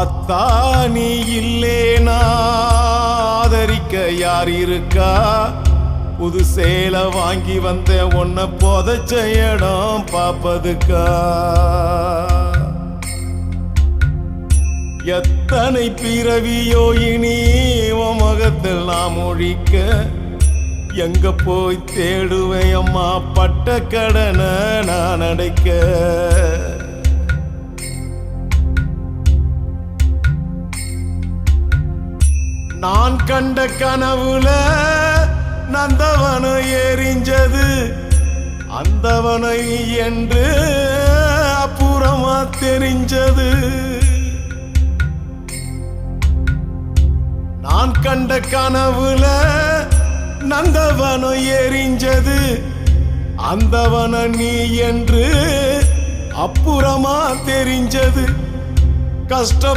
ஆத்தா நீ இல்லேனா ஆதரிக்க யார் இருக்கா? புது சேலை வாங்கி வந்த உன்னை புதைச்ச இடம் பாப்பதுக்கா? எத்தனை பிறவியோ இனி உன் முகத்தில் நாம் ஒழிக்க, எங்க போய் தேடுவேன் அம்மா பட்ட கடனை நான் அடைக்க? நான் கண்ட கனவுல நந்தவனை எரிஞ்சது அந்தவனை என்று அப்புறமா தெரிஞ்சது. நான் கண்ட கனவுல நந்தவனை எரிஞ்சது அந்தவன நீ என்று அப்புறமா தெரிஞ்சது. கஷ்ட